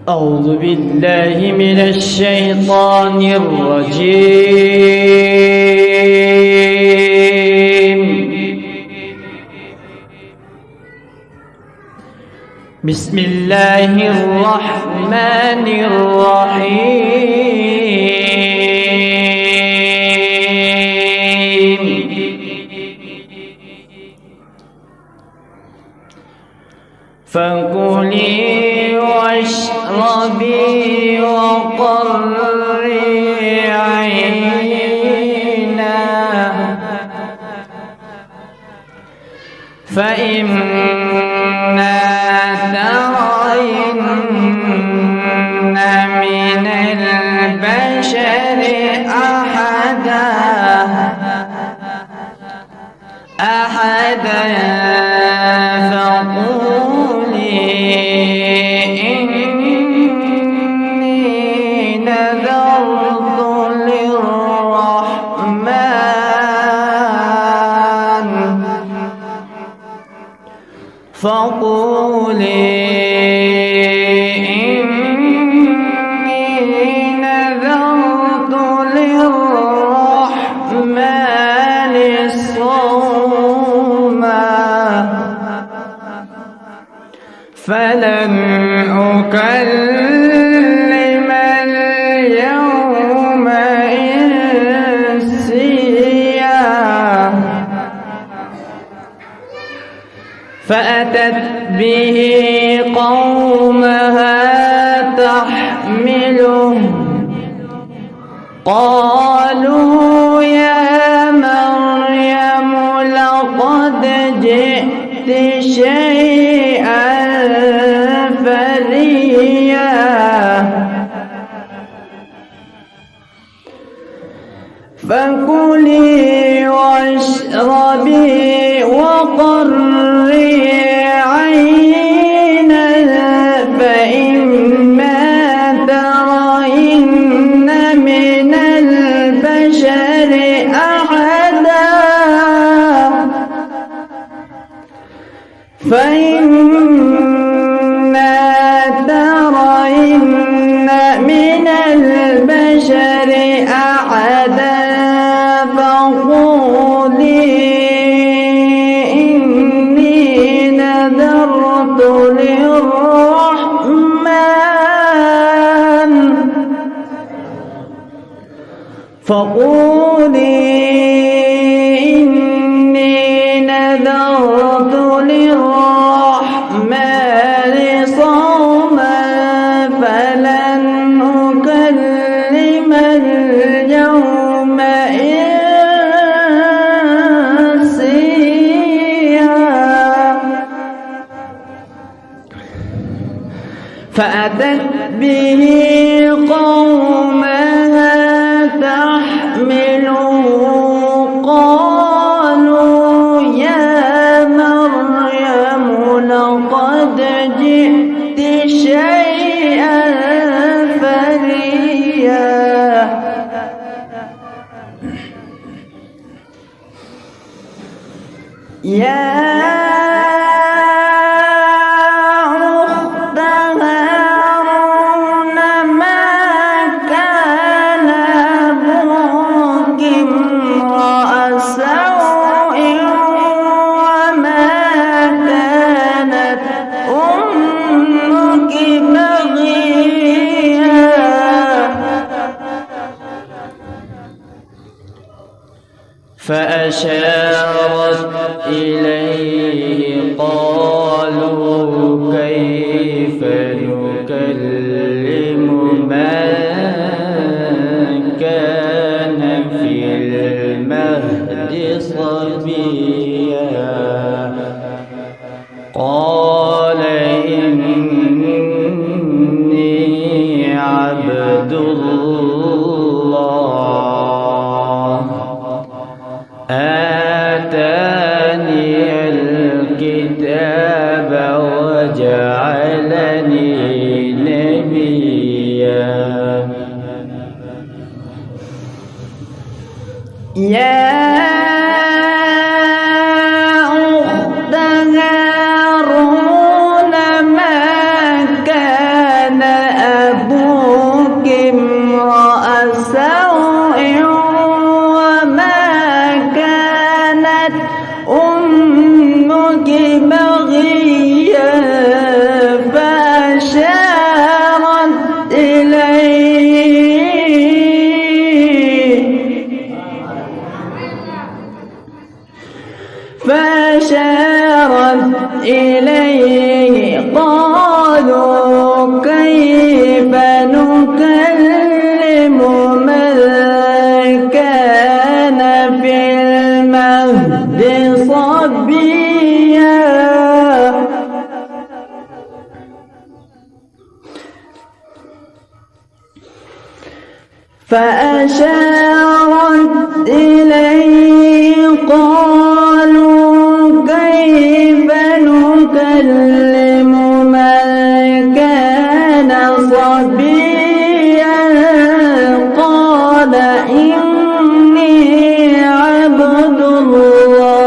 أعوذ بالله من الشيطان الرجيم. بسم الله الرحمن الرحيم. فكلي واشربي وقري عينا فإما ترين من البشر أحدا فقولي إني نذرت للرحمن صوما فلن أكلم اليوم إنسيا فأتت به قومها تحمله قالوا يا مريم لقد جئت شيئا فريا فكلي واشربي وقري عينا فإما ترين من البشر أحدا فقولي إني نذرت للرحمن صوما فلن أكلم اليوم إنسيا فأتت به قومها تحمله قالوا يا مريم لقد جئت شيئا فريا فأشارت إليه قالوا كيف نكلم من كان في المهد صبيا قال إني عبد الله آتاني الكتاب وجعلني نبيا يا أخت هارون فأشارت إليه قالوا كيف نكلم من كان في المهد صبيا فأشارت إليه قالوا كيف نكلم من كان صبيا قال إني عبد الله